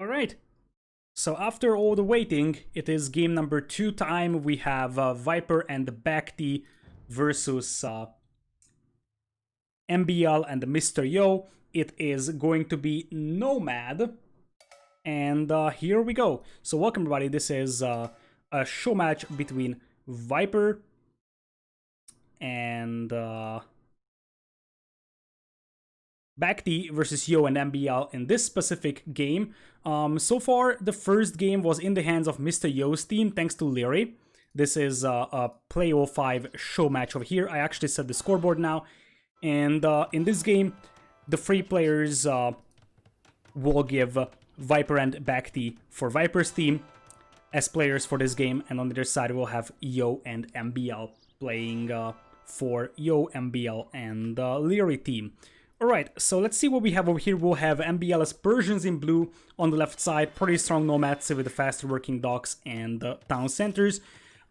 Alright, so after all the waiting, it is game number 2 time. We have Viper and the BacT versus MbL and Mr. Yo. It is going to be Nomad. And here we go. So welcome everybody, this is a show match between Viper and BacT versus Yo and MbL in this specific game. So far, the first game was in the hands of Mr. Yo's team, thanks to Liereyy. This is a Play 05 show match over here. I actually set the scoreboard now. And in this game, the free players will give Viper and BacT for Viper's team as players for this game. And on the other side, we'll have Yo and MbL playing for Yo, MbL, and Liereyy team. Alright, so let's see what we have over here. We'll have MbL as Persians in blue on the left side, pretty strong nomads with the faster working docks and town centers.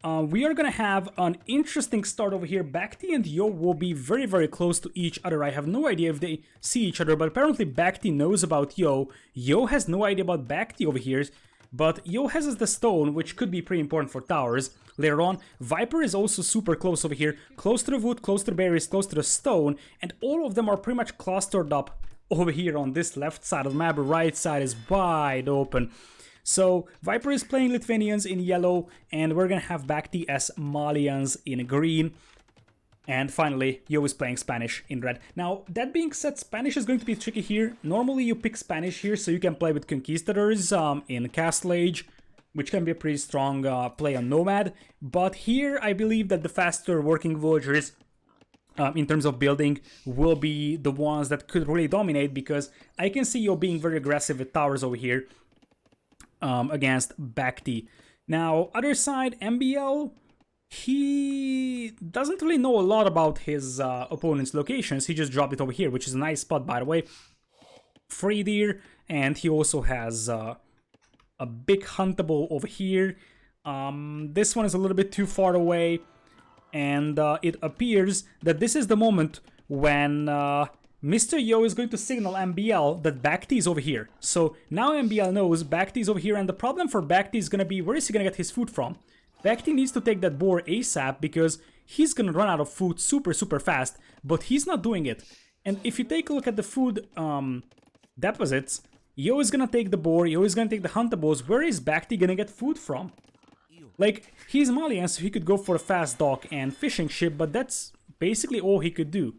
We are gonna have an interesting start over here. BacT and Yo will be very, very close to each other. I have no idea if they see each other, but apparently BacT knows about Yo. Yo has no idea about BacT over here, but Yo has the stone, which could be pretty important for towers later on. Viper is also super close over here, close to the wood, close to the berries, close to the stone, and all of them are pretty much clustered up over here on this left side of the map. The right side is wide open. So Viper is playing Lithuanians in yellow, and we're gonna have BacT as Malians in green. And finally, Yo is playing Spanish in red. Now, that being said, Spanish is going to be tricky here. Normally you pick Spanish here so you can play with Conquistadors in Castle Age, which can be a pretty strong play on Nomad. But here, I believe that the faster working villagers, in terms of building, will be the ones that could really dominate, because I can see Yo being very aggressive with towers over here against BacT. Now, other side, MbL, he doesn't really know a lot about his opponent's locations. He just dropped it over here, which is a nice spot, by the way. Free deer, and he also has a big huntable over here. This one is a little bit too far away, and it appears that this is the moment when Mr. Yo is going to signal MbL that BacT is over here. So now MbL knows BacT is over here, and the problem for BacT is going to be, where is he going to get his food from? BacT needs to take that boar ASAP, because he's going to run out of food super, super fast, but he's not doing it. And if you take a look at the food deposits, Yo is gonna take the boar, Yo is gonna take the huntables. Where is BacT gonna get food from? Like, he's Malian, so he could go for a fast dock and fishing ship, but that's basically all he could do.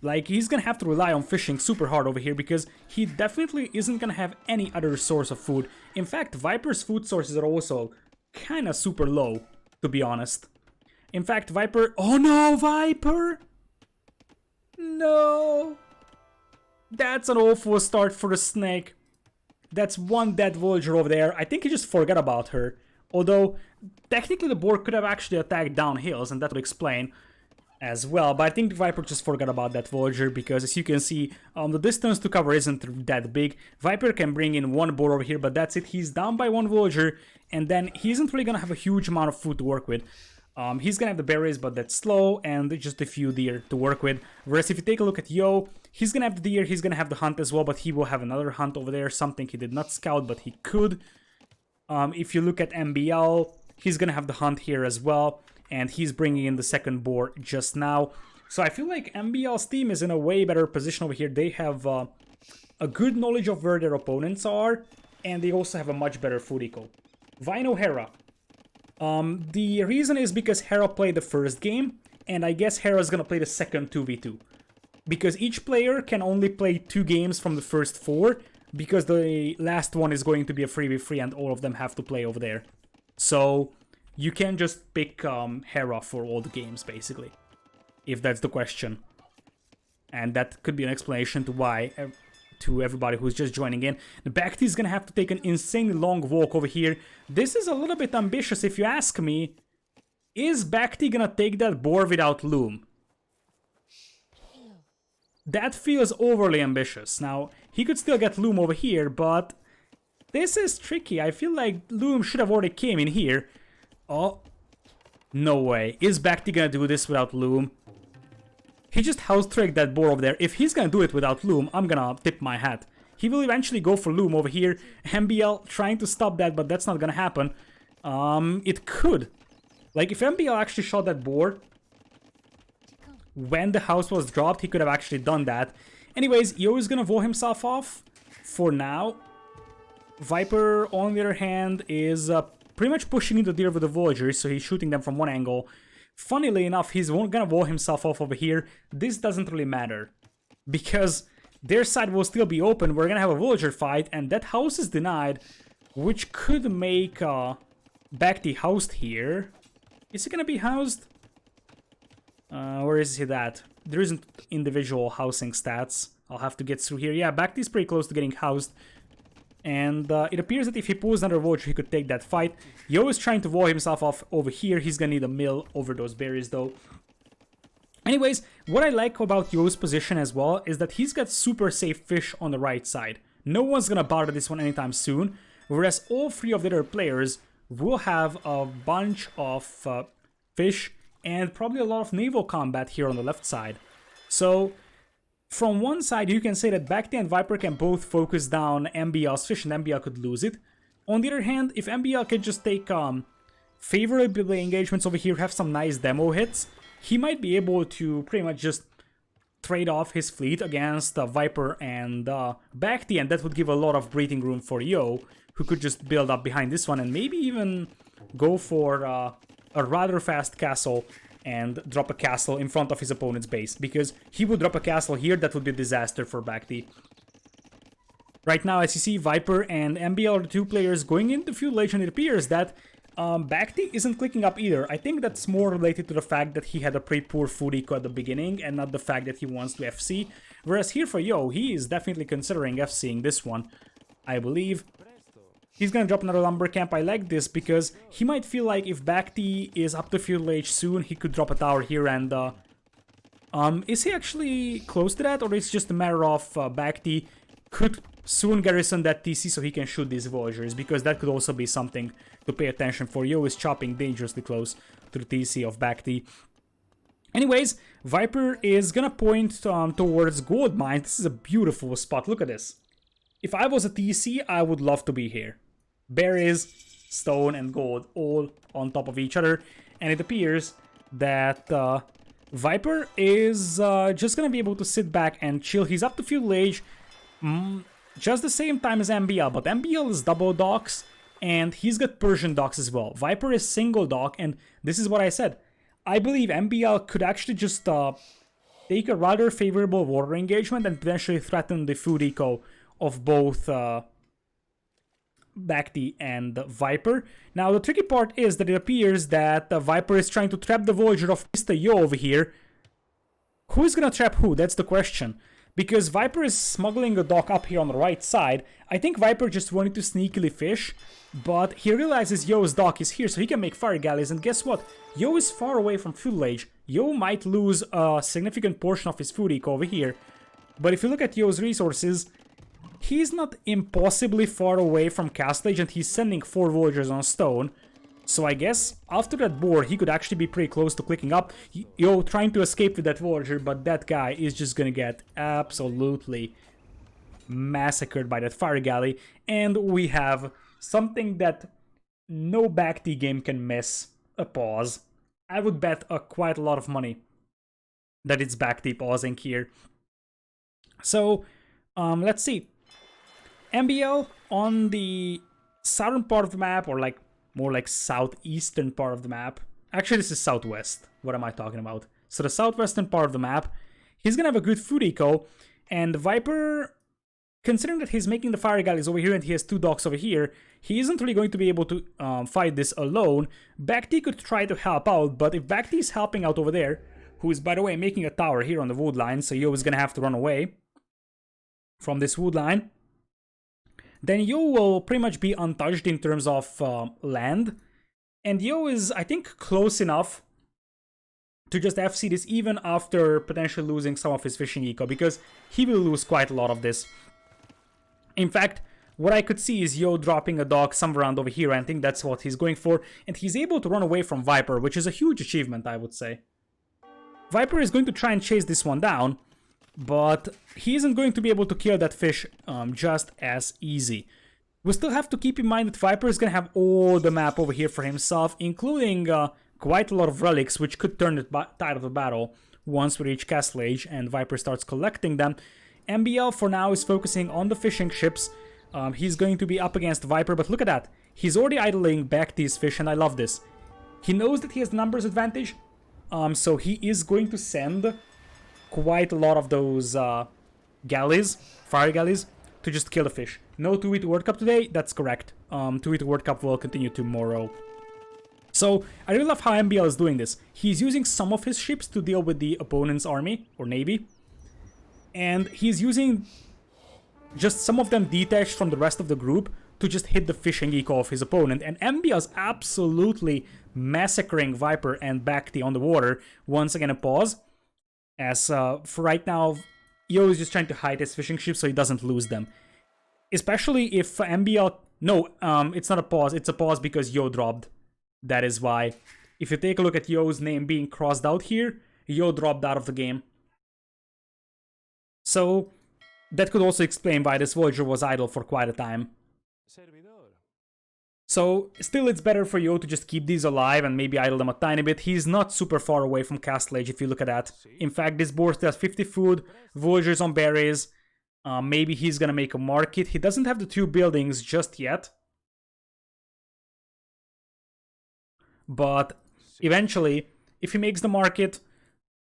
Like, he's gonna have to rely on fishing super hard over here, because he definitely isn't gonna have any other source of food. In fact, Viper's food sources are also kinda super low, to be honest. In fact, Viper... Oh no, Viper! No! That's an awful start for the snake. That's one dead villager over there. I think he just forgot about her. Although, technically the boar could have actually attacked down hills, and that would explain as well. But I think Viper just forgot about that villager, because as you can see, the distance to cover isn't that big. Viper can bring in one boar over here, but that's it. He's down by one villager, and then he isn't really gonna have a huge amount of food to work with. He's gonna have the berries, but that's slow, and just a few deer to work with. Whereas if you take a look at Yo, he's gonna have the deer, he's gonna have the hunt as well, but he will have another hunt over there, something he did not scout, but he could. If you look at MbL, he's gonna have the hunt here as well, and he's bringing in the second boar just now. So I feel like MbL's team is in a way better position over here. They have a good knowledge of where their opponents are, and they also have a much better food eco. Vino Hera. The reason is because Hera played the first game, and I guess Hera's gonna play the second 2v2. Because each player can only play 2 games from the first 4, because the last one is going to be a 3v3 and all of them have to play over there. So you can just pick Hera for all the games, basically, if that's the question. And that could be an explanation to why, to everybody who's just joining in. The BacT is gonna have to take an insanely long walk over here. This is a little bit ambitious if you ask me. Is BacT gonna take that boar without loom? That feels overly ambitious. Now, he could still get loom over here, but this is tricky. I feel like loom should have already came in here. Oh, no way. Is BacT gonna do this without loom? He just house-tricked that boar over there. If he's gonna do it without loom, I'm gonna tip my hat. He will eventually go for Loom over here. MbL trying to stop that, but that's not gonna happen. It could. Like, if MbL actually shot that board when the house was dropped, he could have actually done that. Anyways, Yo is gonna wall himself off for now. Viper, on the other hand, is pretty much pushing into deer with the villagers, so he's shooting them from one angle. Funnily enough, he's gonna wall himself off over here. This doesn't really matter, because their side will still be open. We're gonna have a villager fight, and that house is denied, which could make BacT housed here. Is he gonna be housed? Where is he at? There isn't individual housing stats. I'll have to get through here. Yeah, BacT is pretty close to getting housed. And it appears that if he pulls another villager, he could take that fight. Yo is trying to wall himself off over here. He's gonna need a mill over those berries, though. Anyways, what I like about Yo's position as well is that he's got super safe fish on the right side. No one's gonna bother this one anytime soon. Whereas all three of the other players will have a bunch of fish and probably a lot of naval combat here on the left side. So from one side, you can say that BacT and Viper can both focus down MbL's fish and MbL could lose it. On the other hand, if MbL can just take favorable engagements over here, have some nice demo hits, he might be able to pretty much just trade off his fleet against Viper and BacT, and that would give a lot of breathing room for Yo, who could just build up behind this one and maybe even go for a rather fast castle and drop a castle in front of his opponent's base, because he would drop a castle here, that would be a disaster for BacT. Right now, as you see, Viper and MbL are the two players going into Feudal Age, and it appears that BacT isn't clicking up either. I think that's more related to the fact that he had a pretty poor food eco at the beginning, and not the fact that he wants to FC. Whereas here for Yo, he is definitely considering FCing this one, I believe. He's gonna drop another lumber camp. I like this because he might feel like if BacT is up to Feudal Age soon, he could drop a tower here and... is he actually close to that, or is it just a matter of BacT could soon garrison that TC so he can shoot these villagers? Because that could also be something to pay attention for. Yo is chopping dangerously close to the TC of BacT. Anyways, Viper is gonna point towards gold mine. This is a beautiful spot. Look at this. If I was a TC, I would love to be here. Berries, stone, and gold all on top of each other. And it appears that Viper is just gonna be able to sit back and chill. He's up to Feudal Age just the same time as MbL, but MbL is double docks, and he's got Persian docks as well. Viper is single dock, and this is what I said. I believe MbL could actually just take a rather favorable water engagement and potentially threaten the food eco of both BacT and Viper. Now, the tricky part is that it appears that Viper is trying to trap the villager of Mr. Yo over here. Who is gonna trap who? That's the question. Because Viper is smuggling a dock up here on the right side. I think Viper just wanted to sneakily fish, but he realizes Yo's dock is here, so he can make fire galleys, and guess what? Yo is far away from Feudal Age. Yo might lose a significant portion of his food eco over here. But if you look at Yo's resources, he's not impossibly far away from Castle Age, and he's sending 4 villagers on stone. So I guess after that board, he could actually be pretty close to clicking up. Yo trying to escape with that villager, but that guy is just gonna get absolutely massacred by that fire galley. And we have something that no BacT game can miss, a pause. I would bet quite a lot of money that it's BacT pausing here. So, let's see. MbL on the southern part of the map, or like more like southeastern part of the map. Actually, this is southwest. What am I talking about? So the southwestern part of the map, he's gonna have a good food eco, and Viper, considering that he's making the fire galleys over here and he has 2 docks over here, he isn't really going to be able to fight this alone. BacT could try to help out, but if BacT is helping out over there, who is, by the way, making a tower here on the wood line, so Yo is gonna have to run away from this wood line, then Yo will pretty much be untouched in terms of land. And Yo is, I think, close enough to just FC this even after potentially losing some of his fishing eco, because he will lose quite a lot of this. In fact, what I could see is Yo dropping a dog somewhere around over here, and I think that's what he's going for. And he's able to run away from Viper, which is a huge achievement, I would say. Viper is going to try and chase this one down, but he isn't going to be able to kill that fish just as easy. We still have to keep in mind that Viper is going to have all the map over here for himself, including quite a lot of relics, which could turn the tide of the battle once we reach Castle Age and Viper starts collecting them. MbL for now is focusing on the fishing ships. He's going to be up against Viper, but look at that. He's already idling back these fish, and I love this. He knows that he has the numbers advantage, so he is going to send quite a lot of those galleys, fire galleys, to just kill the fish. No 2v2 World Cup today? That's correct. 2v2 World Cup will continue tomorrow. So, I really love how MbL is doing this. He's using some of his ships to deal with the opponent's army, or navy. And he's using just some of them detached from the rest of the group to just hit the fishing eco of his opponent. And MbL is absolutely massacring Viper and BacT on the water. Once again, a pause. As for right now, Yo is just trying to hide his fishing ships so he doesn't lose them. Especially if MbL... No, it's not a pause. It's a pause because Yo dropped. That is why. If you take a look at Yo's name being crossed out here, Yo dropped out of the game. So, that could also explain why this Voyager was idle for quite a time. So, still it's better for Yo to just keep these alive and maybe idle them a tiny bit. He's not super far away from Castle Age if you look at that. In fact, this board still has 50 food, Voyager's on berries. Maybe he's gonna make a market. He doesn't have the 2 buildings just yet. But eventually, if he makes the market,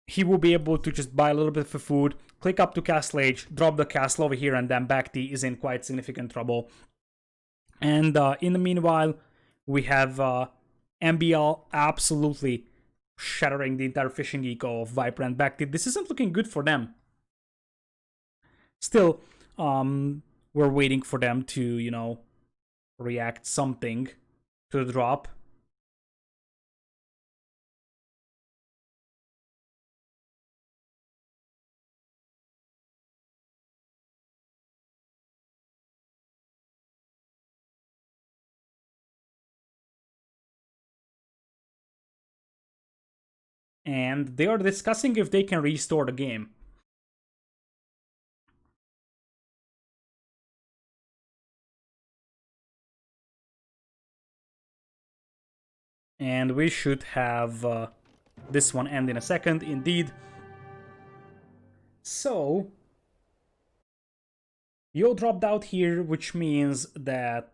he will be able to just buy a little bit of food, click up to Castle Age, drop the castle over here, and then BacT is in quite significant trouble. And in the meanwhile, we have MbL absolutely shattering the entire fishing eco of Viper and BacT. This isn't looking good for them. Still, we're waiting for them to, you know, react something to the drop. And they are discussing if they can restore the game. And we should have this one end in a second, indeed. So, Yo dropped out here, which means that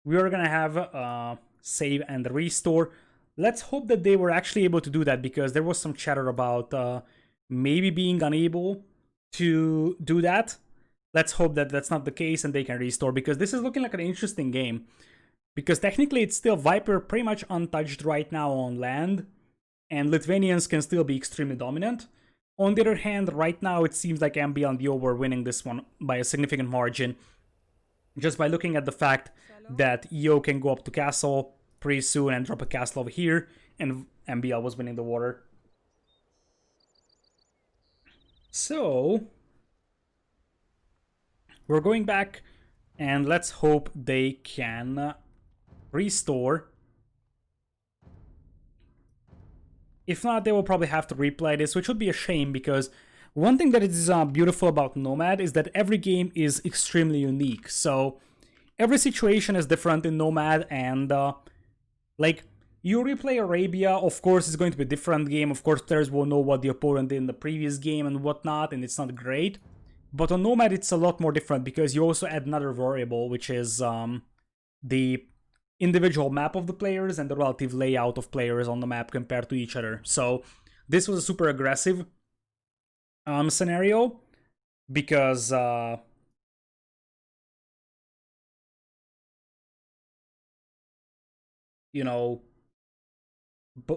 we are gonna have save and restore. Let's hope that they were actually able to do that, because there was some chatter about maybe being unable to do that. Let's hope that that's not the case and they can restore, because this is looking like an interesting game. Because technically it's still Viper pretty much untouched right now on land, and Lithuanians can still be extremely dominant. On the other hand, right now it seems like MbL and Yo were winning this one by a significant margin, just by looking at the fact that Yo can go up to castle pretty soon and drop a castle over here, and MbL was winning the water. So, we're going back, and let's hope they can restore. If not, they will probably have to replay this, which would be a shame, because one thing that is beautiful about Nomad is that every game is extremely unique. So every situation is different in Nomad, and like, you replay Arabia, of course it's going to be a different game. Of course players will know what the opponent did in the previous game and whatnot, and it's not great. But on Nomad it's a lot more different, because you also add another variable, which is the individual map of the players and the relative layout of players on the map compared to each other. So this was a super aggressive scenario, because you know,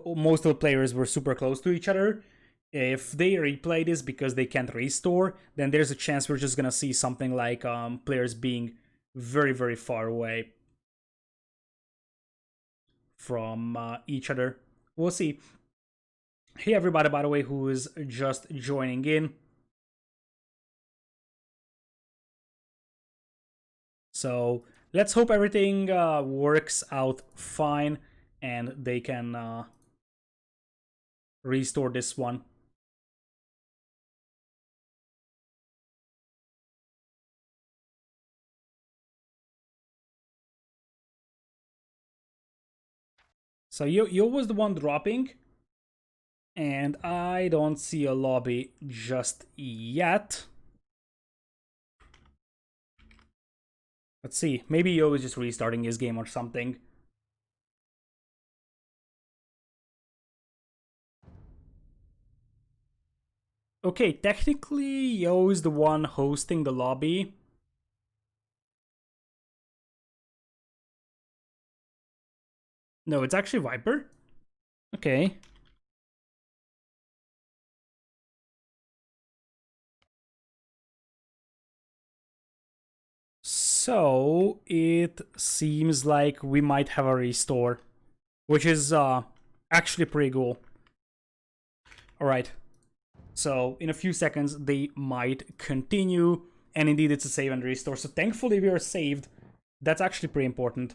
most of the players were super close to each other. If they replay this because they can't restore, then there's a chance we're just gonna see something like players being very, very far away from each other. We'll see. Hey everybody, by the way, who is just joining in. So let's hope everything works out fine and they can restore this one. So Yo was the one dropping. And I don't see a lobby just yet. Let's see. Maybe Yo is just restarting his game or something. Okay, technically Yo is the one hosting the lobby. No, it's actually Viper. Okay. So it seems like we might have a restore, which is actually pretty cool. Alright. So in a few seconds they might continue, and indeed it's a save and restore. So thankfully we are saved. That's actually pretty important.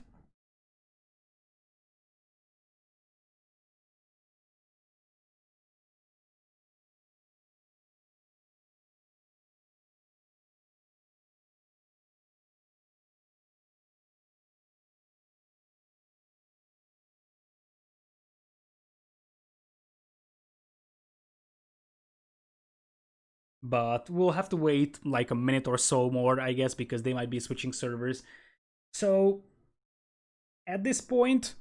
But we'll have to wait like a minute or so more, I guess, because they might be switching servers. So at this point,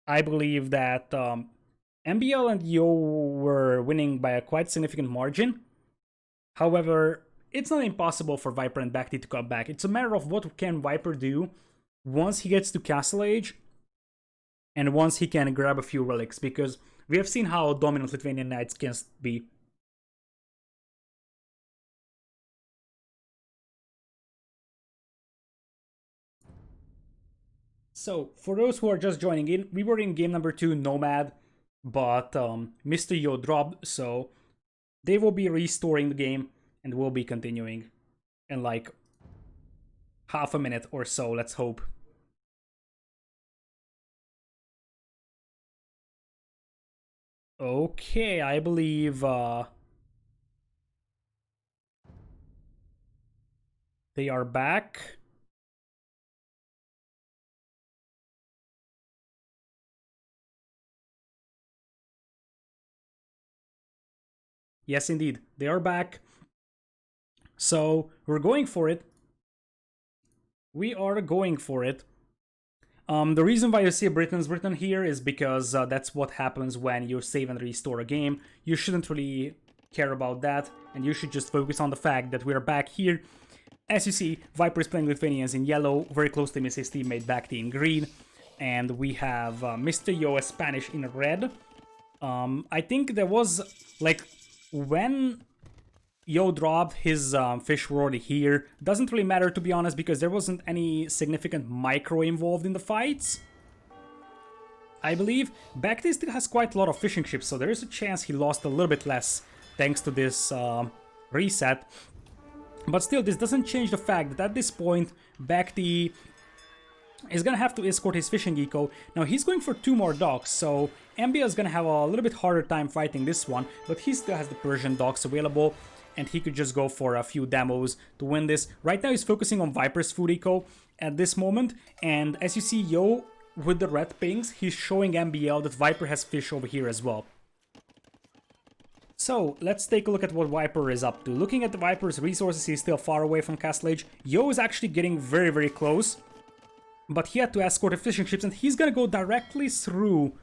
I believe that MbL and Yo were winning by a quite significant margin. However, it's not impossible for Viper and BacT to come back. It's a matter of what can Viper do once he gets to Castle Age and once he can grab a few relics, because we have seen how dominant Lithuanian Knights can be. So, for those who are just joining in, we were in game number 2, Nomad, but Mr. Yo dropped, so they will be restoring the game and we'll be continuing in like half a minute or so, let's hope. Okay, I believe they are back. Yes, indeed, they are back. So we're going for it. We are going for it. The reason why you see Britain's written here is because that's what happens when you save and restore a game. You shouldn't really care about that, and you should just focus on the fact that we're back here. As you see, Viper is playing Lithuanians in yellow, very close to his teammate BacT in green, and we have Mr. Yo as Spanish in red. I think there was, like, when Yo dropped, his fish were already here. Doesn't really matter, to be honest, because there wasn't any significant micro involved in the fights, I believe. BacT still has quite a lot of fishing ships, so there is a chance he lost a little bit less thanks to this reset. But still, this doesn't change the fact that at this point, BacT is gonna have to escort his fishing eco. Now he's going for 2 more docks, so MbL is gonna have a little bit harder time fighting this one, but he still has the Persian docks available, and he could just go for a few demos to win this. Right now he's focusing on Viper's food eco at this moment, and as you see Yo with the red pings, he's showing MbL that Viper has fish over here as well. So, let's take a look at what Viper is up to. Looking at the Viper's resources, he's still far away from Castle Age. Yo is actually getting very, very close, but he had to escort the fishing ships, and he's gonna go directly through.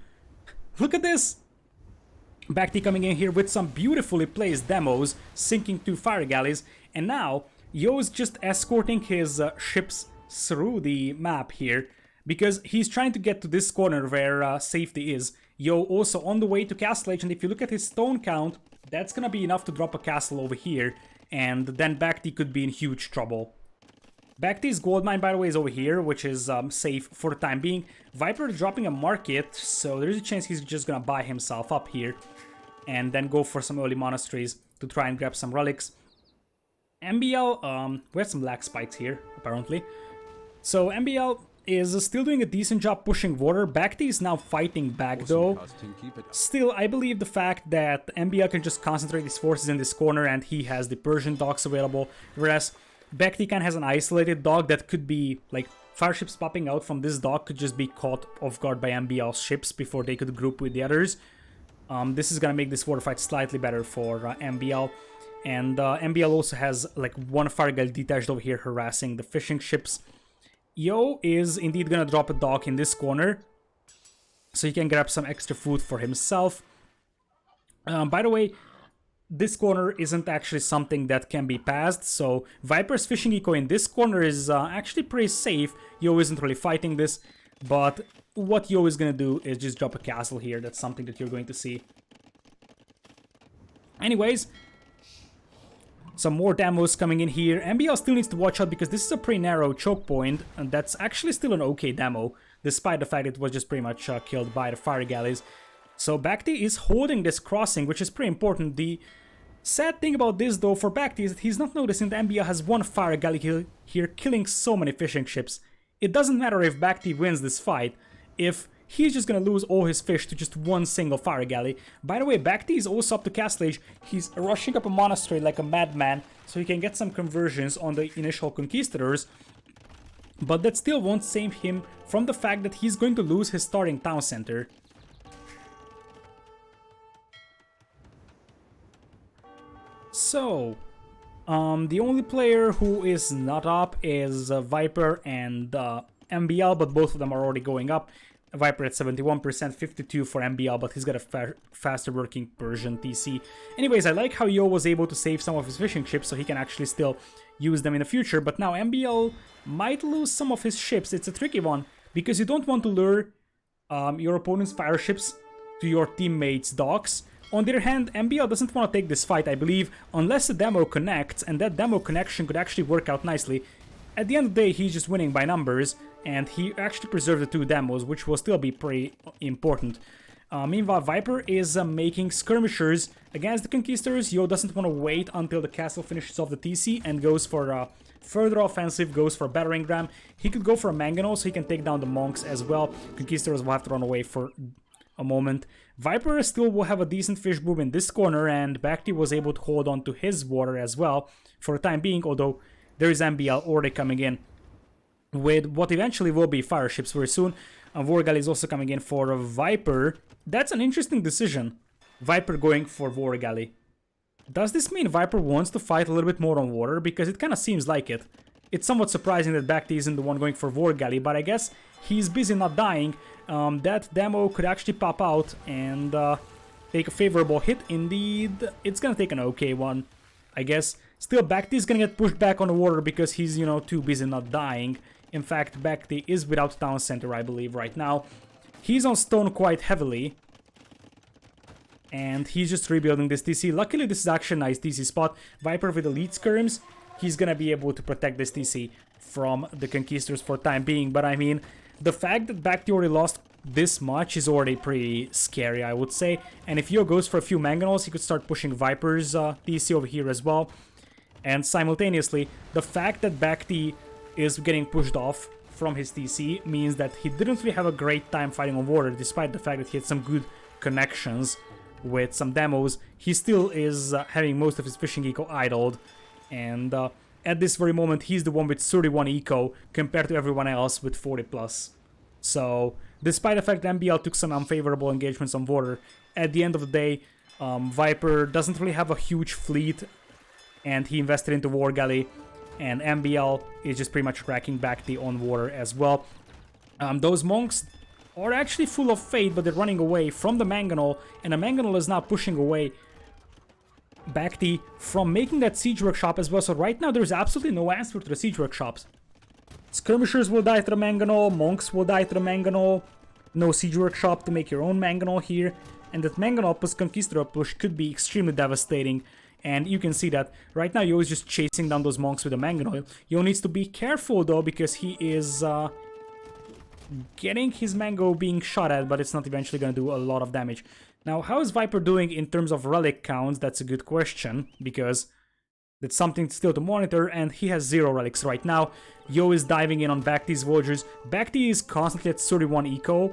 Look at this! BacT coming in here with some beautifully placed demos, sinking 2 fire galleys, and now Yo is just escorting his ships through the map here, because he's trying to get to this corner where safety is. Yo also on the way to Castle Age, and if you look at his stone count, that's gonna be enough to drop a castle over here, and then BacT could be in huge trouble. BacT's gold mine, by the way, is over here, which is safe for the time being. Viper is dropping a market, so there's a chance he's just gonna buy himself up here and then go for some early monasteries to try and grab some relics. MbL, we have some black spikes here, apparently. So MbL is still doing a decent job pushing water. BacT is now fighting back though. Still, I believe the fact that MbL can just concentrate his forces in this corner and he has the Persian docks available, whereas BacT kind of has an isolated dock that could be, like, fire ships popping out from this dock could just be caught off guard by MbL's ships before they could group with the others. This is gonna make this water fight slightly better for MbL. And MbL also has, like, one fire galley detached over here harassing the fishing ships. Yo is indeed gonna drop a dock in this corner, so he can grab some extra food for himself. By the way, this corner isn't actually something that can be passed, so Viper's fishing eco in this corner is actually pretty safe. Yo isn't really fighting this, but what Yo is gonna do is just drop a castle here. That's something that you're going to see. Anyways, some more demos coming in here. MbL still needs to watch out because this is a pretty narrow choke point, and that's actually still an okay demo, despite the fact it was just pretty much killed by the fire galleys. So BacT is holding this crossing, which is pretty important. The sad thing about this, though, for BacT is that he's not noticing that MbL has one fire galley here, killing so many fishing ships. It doesn't matter if BacT wins this fight, if he's just gonna lose all his fish to just one single fire galley. By the way, BacT is also up to Castle Age. He's rushing up a monastery like a madman, so he can get some conversions on the initial conquistadors. But that still won't save him from the fact that he's going to lose his starting town center. So, the only player who is not up is Viper and MbL, but both of them are already going up. Viper at 71%, 52 for MbL, but he's got a faster working Persian TC. Anyways, I like how Yo was able to save some of his fishing ships so he can actually still use them in the future, but now MbL might lose some of his ships. It's a tricky one, because you don't want to lure your opponent's fire ships to your teammates' docks. On the other hand, MbL doesn't want to take this fight, I believe, unless the demo connects, and that demo connection could actually work out nicely. At the end of the day, he's just winning by numbers, and he actually preserved the two demos, which will still be pretty important. Meanwhile, Viper is making skirmishers against the Conquistadors. Yo doesn't want to wait until the castle finishes off the TC and goes for further offensive, goes for a battering ram. He could go for a mangonel so he can take down the monks as well. Conquistadors will have to run away for a moment. Viper still will have a decent fish boom in this corner, and BacT was able to hold on to his water as well for the time being, although there is MbL already coming in with what eventually will be fire ships very soon. War Galley is also coming in for Viper. That's an interesting decision. Viper going for War Galley. Does this mean Viper wants to fight a little bit more on water? Because it kind of seems like it. It's somewhat surprising that BacT isn't the one going for War Galley, but I guess he's busy not dying. That demo could actually pop out and take a favorable hit. Indeed, it's gonna take an okay one, I guess. Still, BacT is gonna get pushed back on the water because he's, you know, too busy not dying. In fact, BacT is without town center, I believe, right now. He's on stone quite heavily. And he's just rebuilding this TC. Luckily, this is actually a nice TC spot. Viper with elite skirms. He's gonna be able to protect this TC from the Conquistadors for the time being. But I mean, the fact that BacT already lost this much is already pretty scary, I would say. And if Yo goes for a few mangonels, he could start pushing Viper's TC over here as well. And simultaneously, the fact that BacT is getting pushed off from his TC means that he didn't really have a great time fighting on water, despite the fact that he had some good connections with some demos. He still is having most of his fishing eco idled, and at this very moment he's the one with 31 eco compared to everyone else with 40 plus. So despite the fact that MbL took some unfavorable engagements on water, at the end of the day, Viper doesn't really have a huge fleet, and he invested into War Galley, and MbL is just pretty much cracking BacT on water as well. Those monks are actually full of fate, but they're running away from the mangonel, and the mangonel is now pushing away BacT from making that siege workshop as well. So right now there's absolutely no answer to the siege workshops. Skirmishers will die to the mangonel, monks will die to the mangonel, no siege workshop to make your own mangonel here, and that mangonel plus conquistador push could be extremely devastating. And you can see that right now Yo is just chasing down those monks with a mangonel. Yo needs to be careful though, because he is getting his mango being shot at, but it's not eventually going to do a lot of damage. Now, how is Viper doing in terms of relic counts? That's a good question, because that's something still to monitor, and he has 0 relics right now. Yo is diving in on BacT's Villagers. BacT is constantly at 31 eco,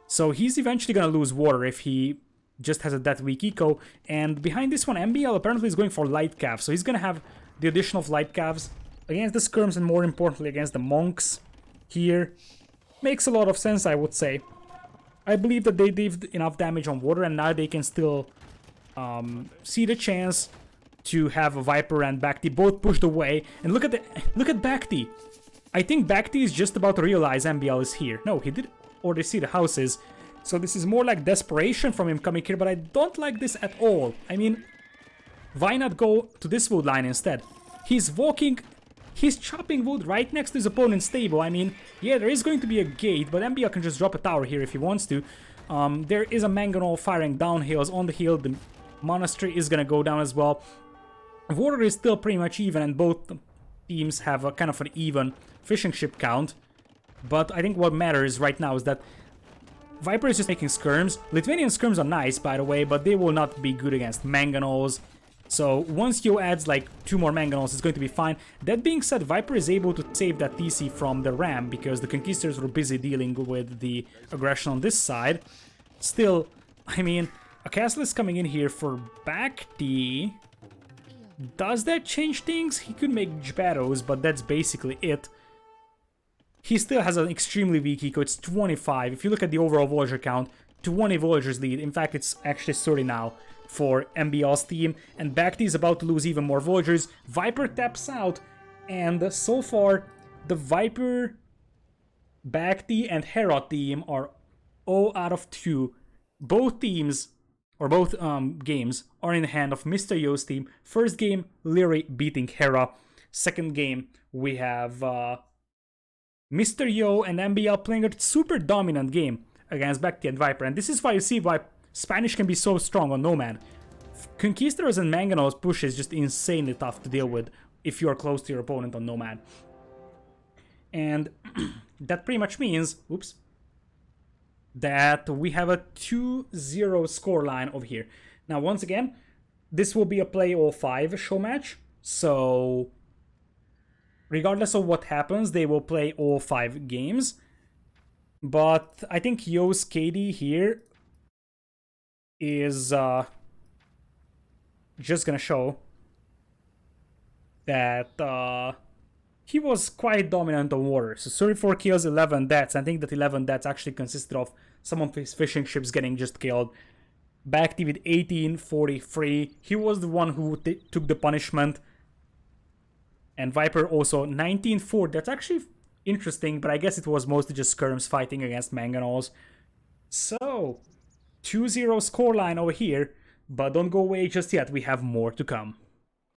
so he's eventually going to lose water if he just has a that weak eco. And behind this one, MbL apparently is going for light calves, so he's going to have the addition of light calves against the skirms and more importantly against the monks here. Makes a lot of sense, I would say. I believe that they did enough damage on water and now they can still see the chance to have a Viper and BacT both pushed away. And look at BacT. I think BacT is just about to realize MbL is here. No, he did already see the houses. So this is more like desperation from him coming here, but I don't like this at all. I mean, why not go to this wood line instead? He's walking, he's chopping wood right next to his opponent's stable. I mean, yeah, there is going to be a gate, but MbL can just drop a tower here if he wants to. There is a mangonel firing down hills on the hill. The monastery is gonna go down as well. Water is still pretty much even, and both teams have a kind of an even fishing ship count. But I think what matters right now is that Viper is just making skirms. Lithuanian skirms are nice, by the way, but they will not be good against mangonels. So once Yo adds like 2 more mangonels, it's going to be fine. That being said, Viper is able to save that TC from the ram because the Conquistadors were busy dealing with the aggression on this side. Still, I mean, a castle is coming in here for BacT. Does that change things? He could make Jbaros, but that's basically it. He still has an extremely weak eco, it's 25. If you look at the overall villager count, 20 villagers lead. In fact, it's actually 30 now for MbL's team. And BacT is about to lose even more villagers. Viper taps out, and so far, the Viper, BacT, and Hera team are 0 out of 2. Both teams, or both games, are in the hand of Mr. Yo's team. First game, Liereyy beating Hera. Second game, we have Mr. Yo and MbL playing a super dominant game against BacT and Viper. And this is why you see why Spanish can be so strong on Nomad. Conquistadors and Mangonel's push is just insanely tough to deal with if you are close to your opponent on Nomad. And that pretty much means, oops, that we have a 2-0 scoreline over here. Now, once again, this will be a play all 5 show match. So regardless of what happens, they will play all 5 games. But I think Yo's KD here is just gonna show that he was quite dominant on water. So 34 kills, 11 deaths. I think that 11 deaths actually consisted of some of his fishing ships getting just killed. BacT with 1843. He was the one who took the punishment. And Viper also 19-4. That's actually interesting, but I guess it was mostly just skirms fighting against mangonels. So 2-0 scoreline over here, but don't go away just yet. We have more to come.